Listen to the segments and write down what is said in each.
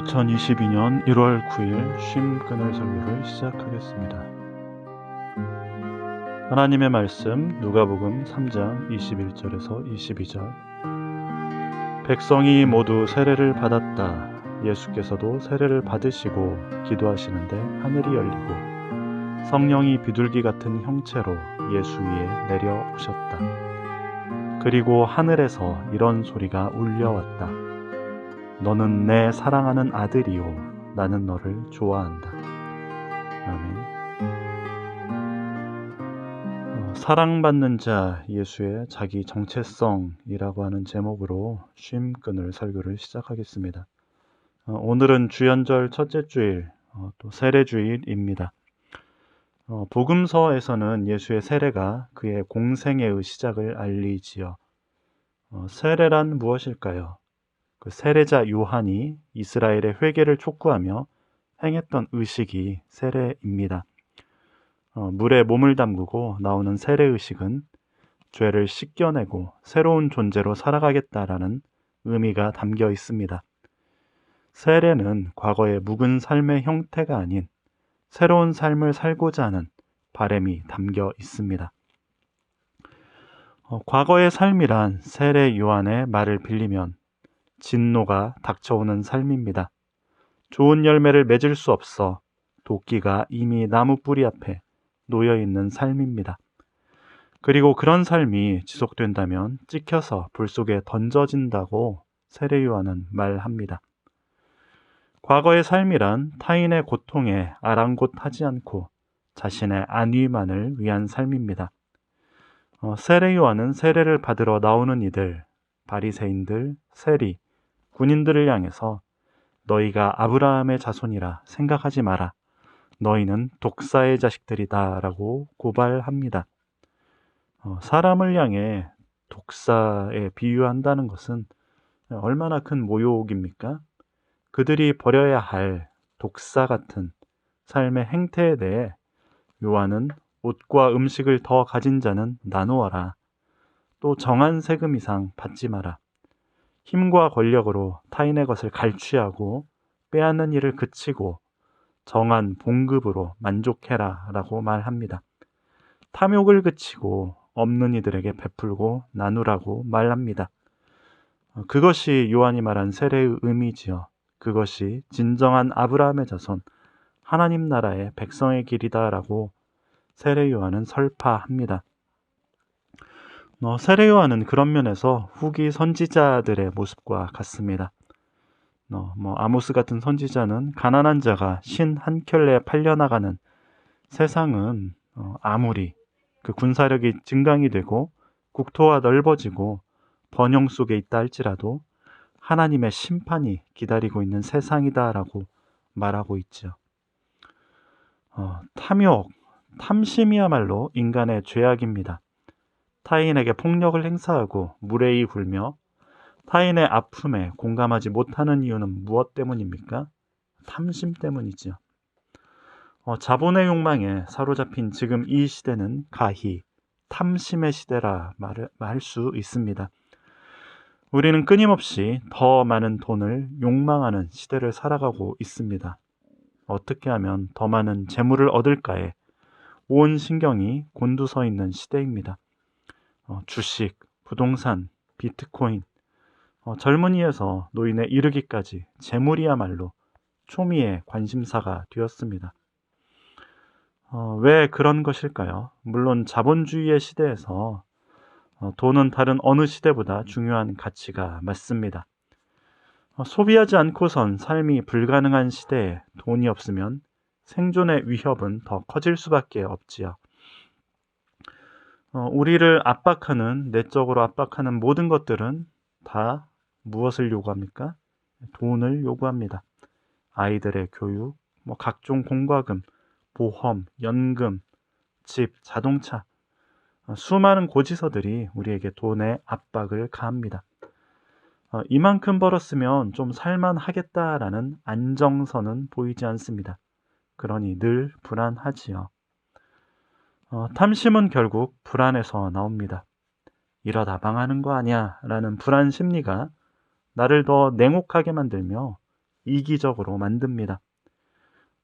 2022년 1월 9일 쉼 끊을 설교를 시작하겠습니다. 하나님의 말씀 누가복음 3장 21절에서 22절. 백성이 모두 세례를 받았다. 예수께서도 세례를 받으시고 기도하시는데 하늘이 열리고 성령이 비둘기 같은 형체로 예수 위에 내려오셨다. 그리고 하늘에서 이런 소리가 울려왔다. 너는 내 사랑하는 아들이요 나는 너를 좋아한다. 아멘. 사랑받는 자 예수의 자기 정체성이라고 하는 제목으로 쉼 끊을 설교를 시작하겠습니다. 오늘은 주연절 첫째 주일, 또 세례주일입니다. 복음서에서는 예수의 세례가 그의 공생애의 시작을 알리지요. 세례란 무엇일까요? 그 세례자 요한이 이스라엘의 회개를 촉구하며 행했던 의식이 세례입니다. 물에 몸을 담그고 나오는 세례 의식은 죄를 씻겨내고 새로운 존재로 살아가겠다라는 의미가 담겨 있습니다. 세례는 과거의 묵은 삶의 형태가 아닌 새로운 삶을 살고자 하는 바람이 담겨 있습니다. 과거의 삶이란 세례 요한의 말을 빌리면 진노가 닥쳐오는 삶입니다. 좋은 열매를 맺을 수 없어 도끼가 이미 나무 뿌리 앞에 놓여있는 삶입니다. 그리고 그런 삶이 지속된다면 찍혀서 불 속에 던져진다고 세례 요한은 말합니다. 과거의 삶이란 타인의 고통에 아랑곳하지 않고 자신의 안위만을 위한 삶입니다. 세례 요한은 세례를 받으러 나오는 이들, 바리새인들, 세리, 군인들을 향해서 너희가 아브라함의 자손이라 생각하지 마라. 너희는 독사의 자식들이다 라고 고발합니다. 사람을 향해 독사에 비유한다는 것은 얼마나 큰 모욕입니까? 그들이 버려야 할 독사 같은 삶의 행태에 대해 요한은 옷과 음식을 더 가진 자는 나누어라. 또 정한 세금 이상 받지 마라. 힘과 권력으로 타인의 것을 갈취하고 빼앗는 일을 그치고 정한 봉급으로 만족해라 라고 말합니다. 탐욕을 그치고 없는 이들에게 베풀고 나누라고 말합니다. 그것이 요한이 말한 세례의 의미지요. 그것이 진정한 아브라함의 자손, 하나님 나라의 백성의 길이다 라고 세례 요한은 설파합니다. 세례 요한은 그런 면에서 후기 선지자들의 모습과 같습니다. 아모스 같은 선지자는 가난한 자가 신 한 켤레에 팔려나가는 세상은 아무리 그 군사력이 증강이 되고 국토가 넓어지고 번영 속에 있다 할지라도 하나님의 심판이 기다리고 있는 세상이다라고 말하고 있죠. 탐욕, 탐심이야말로 인간의 죄악입니다. 타인에게 폭력을 행사하고 무례히 굴며 타인의 아픔에 공감하지 못하는 이유는 무엇 때문입니까? 탐심 때문이죠. 자본의 욕망에 사로잡힌 지금 이 시대는 가히 탐심의 시대라 말 수 있습니다. 우리는 끊임없이 더 많은 돈을 욕망하는 시대를 살아가고 있습니다. 어떻게 하면 더 많은 재물을 얻을까에 온 신경이 곤두서 있는 시대입니다. 주식, 부동산, 비트코인, 젊은이에서 노인에 이르기까지 재물이야말로 초미의 관심사가 되었습니다. 왜 그런 것일까요? 물론 자본주의의 시대에서 돈은 다른 어느 시대보다 중요한 가치가 맞습니다. 소비하지 않고선 삶이 불가능한 시대에 돈이 없으면 생존의 위협은 더 커질 수밖에 없지요. 우리를 압박하는, 내적으로 압박하는 모든 것들은 다 무엇을 요구합니까? 돈을 요구합니다. 아이들의 교육, 각종 공과금, 보험, 연금, 집, 자동차, 수많은 고지서들이 우리에게 돈의 압박을 가합니다. 이만큼 벌었으면 좀 살만하겠다라는 안정선은 보이지 않습니다. 그러니 늘 불안하지요. 탐심은 결국 불안에서 나옵니다. 이러다 망하는 거 아니야 라는 불안 심리가 나를 더 냉혹하게 만들며 이기적으로 만듭니다.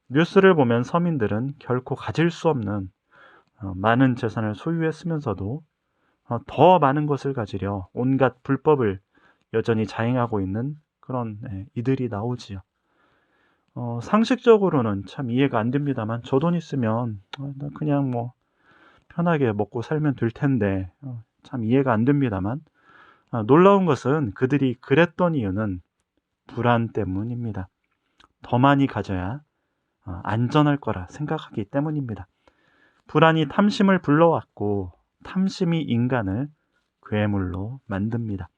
뉴스를 보면 서민들은 결코 가질 수 없는 많은 재산을 소유했으면서도 더 많은 것을 가지려 온갖 불법을 여전히 자행하고 있는 그런 이들이 나오지요. 상식적으로는 참 이해가 안 됩니다만 저 돈 있으면 나 그냥 뭐 편하게 먹고 살면 될 텐데 참 이해가 안 됩니다만 놀라운 것은 그들이 그랬던 이유는 불안 때문입니다. 더 많이 가져야 안전할 거라 생각하기 때문입니다. 불안이 탐심을 불러왔고 탐심이 인간을 괴물로 만듭니다.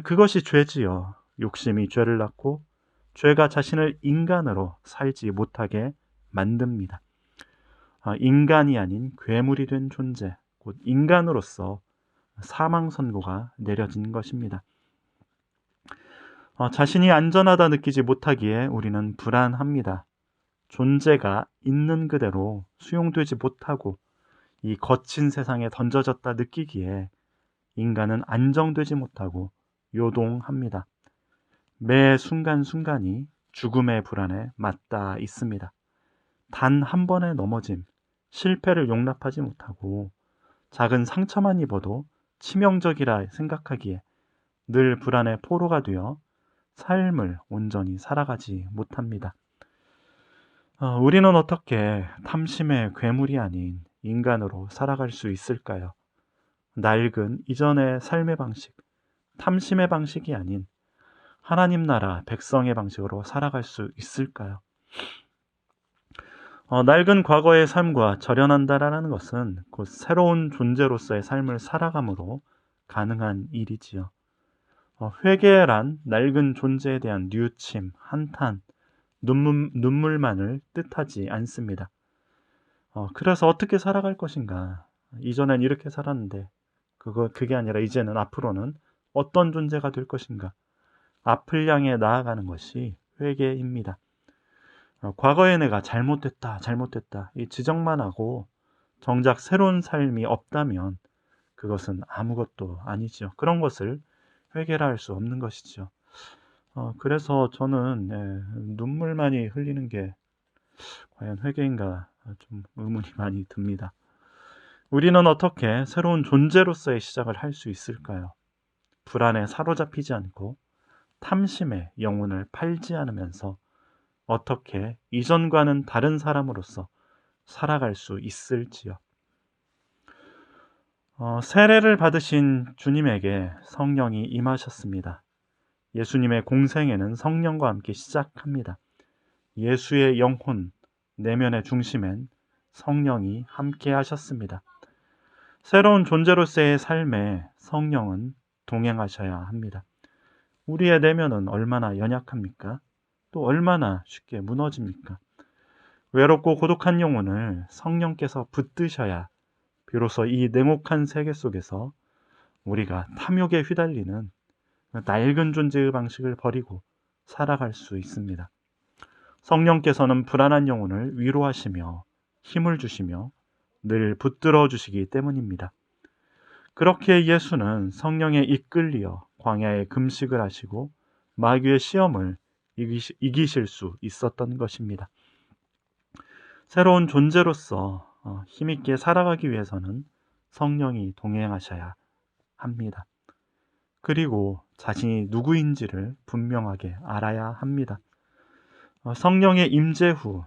그것이 죄지요. 욕심이 죄를 낳고 죄가 자신을 인간으로 살지 못하게 만듭니다. 인간이 아닌 괴물이 된 존재, 곧 인간으로서 사망 선고가 내려진 것입니다. 자신이 안전하다 느끼지 못하기에 우리는 불안합니다. 존재가 있는 그대로 수용되지 못하고 이 거친 세상에 던져졌다 느끼기에 인간은 안정되지 못하고 요동합니다. 매 순간순간이 죽음의 불안에 맞닿아 있습니다. 단 한 번의 넘어짐, 실패를 용납하지 못하고 작은 상처만 입어도 치명적이라 생각하기에 늘 불안의 포로가 되어 삶을 온전히 살아가지 못합니다. 우리는 어떻게 탐심의 괴물이 아닌 인간으로 살아갈 수 있을까요? 낡은 이전의 삶의 방식, 탐심의 방식이 아닌 하나님 나라 백성의 방식으로 살아갈 수 있을까요? 낡은 과거의 삶과 절연한다라는 것은 곧 새로운 존재로서의 삶을 살아감으로 가능한 일이지요. 회개란 낡은 존재에 대한 뉘우침, 한탄, 눈물만을 뜻하지 않습니다. 그래서 어떻게 살아갈 것인가? 이전엔 이렇게 살았는데 그게 아니라 이제는 앞으로는 어떤 존재가 될 것인가? 앞을 향해 나아가는 것이 회개입니다. 과거에 내가 잘못됐다 이 지적만 하고 정작 새로운 삶이 없다면 그것은 아무것도 아니죠. 그런 것을 회개라 할 수 없는 것이죠. 그래서 저는 눈물 많이 흘리는 게 과연 회개인가 좀 의문이 많이 듭니다. 우리는 어떻게 새로운 존재로서의 시작을 할 수 있을까요? 불안에 사로잡히지 않고 탐심에 영혼을 팔지 않으면서 어떻게 이전과는 다른 사람으로서 살아갈 수 있을지요. 세례를 받으신 주님에게 성령이 임하셨습니다. 예수님의 공생애는 성령과 함께 시작합니다. 예수의 영혼, 내면의 중심엔 성령이 함께 하셨습니다. 새로운 존재로서의 삶에 성령은 동행하셔야 합니다. 우리의 내면은 얼마나 연약합니까? 또 얼마나 쉽게 무너집니까? 외롭고 고독한 영혼을 성령께서 붙드셔야 비로소 이 냉혹한 세계 속에서 우리가 탐욕에 휘달리는 낡은 존재의 방식을 버리고 살아갈 수 있습니다. 성령께서는 불안한 영혼을 위로하시며 힘을 주시며 늘 붙들어 주시기 때문입니다. 그렇게 예수는 성령에 이끌리어 광야에 금식을 하시고 마귀의 시험을 이기실 수 있었던 것입니다. 새로운 존재로서 힘있게 살아가기 위해서는 성령이 동행하셔야 합니다. 그리고 자신이 누구인지를 분명하게 알아야 합니다. 성령의 임재 후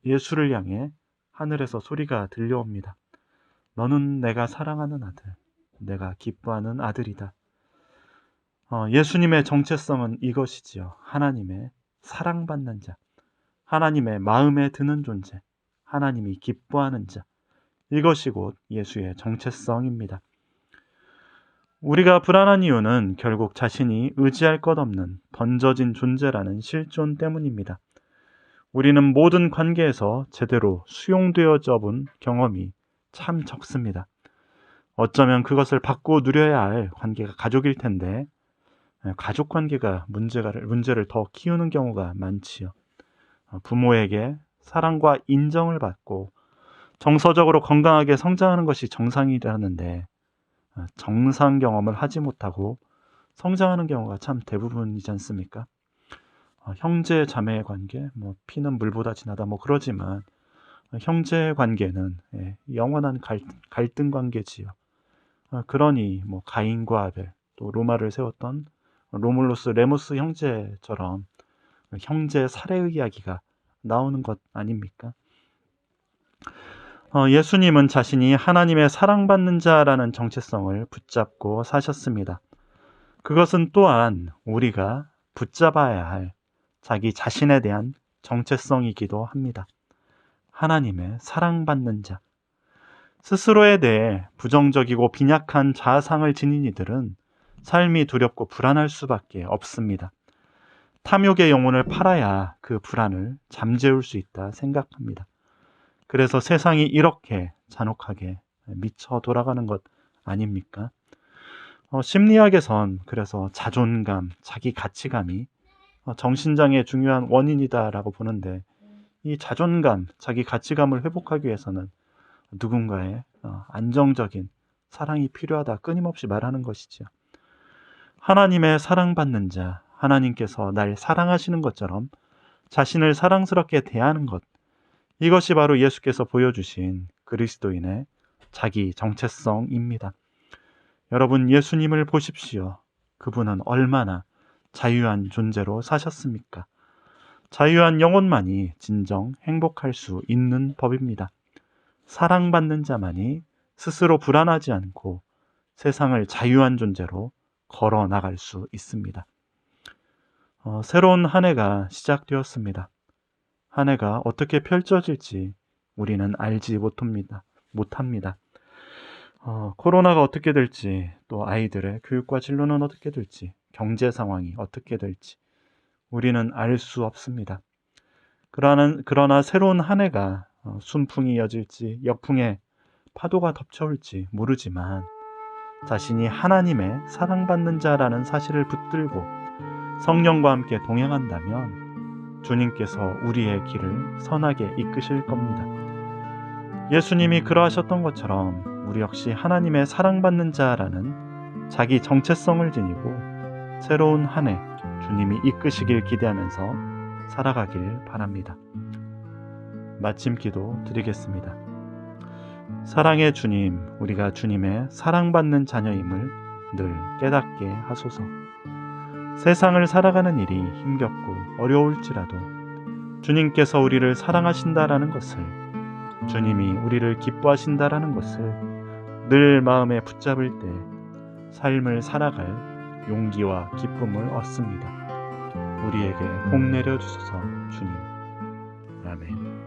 예수를 향해 하늘에서 소리가 들려옵니다. 너는 내가 사랑하는 아들, 내가 기뻐하는 아들이다. 예수님의 정체성은 이것이지요. 하나님의 사랑받는 자, 하나님의 마음에 드는 존재, 하나님이 기뻐하는 자. 이것이 곧 예수의 정체성입니다. 우리가 불안한 이유는 결국 자신이 의지할 것 없는 던져진 존재라는 실존 때문입니다. 우리는 모든 관계에서 제대로 수용되어져 본 경험이 참 적습니다. 어쩌면 그것을 받고 누려야 할 관계가 가족일 텐데 가족 관계가 문제를 더 키우는 경우가 많지요. 부모에게 사랑과 인정을 받고 정서적으로 건강하게 성장하는 것이 정상이라는데 정상 경험을 하지 못하고 성장하는 경우가 참 대부분이지 않습니까? 형제 자매의 관계, 피는 물보다 진하다 그러지만 형제 관계는 영원한 갈등 관계지요. 그러니 가인과 아벨, 또 로마를 세웠던 로물루스 레무스 형제처럼 형제 살해 이야기가 나오는 것 아닙니까? 예수님은 자신이 하나님의 사랑받는 자라는 정체성을 붙잡고 사셨습니다. 그것은 또한 우리가 붙잡아야 할 자기 자신에 대한 정체성이기도 합니다. 하나님의 사랑받는 자. 스스로에 대해 부정적이고 빈약한 자아상을 지닌 이들은 삶이 두렵고 불안할 수밖에 없습니다. 탐욕의 영혼을 팔아야 그 불안을 잠재울 수 있다 생각합니다. 그래서 세상이 이렇게 잔혹하게 미쳐 돌아가는 것 아닙니까? 심리학에선 그래서 자존감, 자기 가치감이 정신장애의 중요한 원인이다라고 보는데, 이 자존감, 자기 가치감을 회복하기 위해서는 누군가의 안정적인 사랑이 필요하다 끊임없이 말하는 것이죠. 하나님의 사랑받는 자, 하나님께서 날 사랑하시는 것처럼 자신을 사랑스럽게 대하는 것, 이것이 바로 예수께서 보여주신 그리스도인의 자기 정체성입니다. 여러분, 예수님을 보십시오. 그분은 얼마나 자유한 존재로 사셨습니까? 자유한 영혼만이 진정 행복할 수 있는 법입니다. 사랑받는 자만이 스스로 불안하지 않고 세상을 자유한 존재로 걸어 나갈 수 있습니다. 새로운 한 해가 시작되었습니다. 한 해가 어떻게 펼쳐질지 우리는 알지 못합니다. 코로나가 어떻게 될지, 또 아이들의 교육과 진로는 어떻게 될지, 경제 상황이 어떻게 될지 우리는 알 수 없습니다. 그러나 새로운 한 해가 순풍이 이어질지 역풍에 파도가 덮쳐올지 모르지만 자신이 하나님의 사랑받는 자라는 사실을 붙들고 성령과 함께 동행한다면 주님께서 우리의 길을 선하게 이끄실 겁니다. 예수님이 그러하셨던 것처럼 우리 역시 하나님의 사랑받는 자라는 자기 정체성을 지니고 새로운 한 해 주님이 이끄시길 기대하면서 살아가길 바랍니다. 마침 기도 드리겠습니다. 사랑의 주님, 우리가 주님의 사랑받는 자녀임을 늘 깨닫게 하소서. 세상을 살아가는 일이 힘겹고 어려울지라도 주님께서 우리를 사랑하신다라는 것을, 주님이 우리를 기뻐하신다라는 것을 늘 마음에 붙잡을 때 삶을 살아갈 용기와 기쁨을 얻습니다. 우리에게 복 내려 주소서. 주님. 아멘.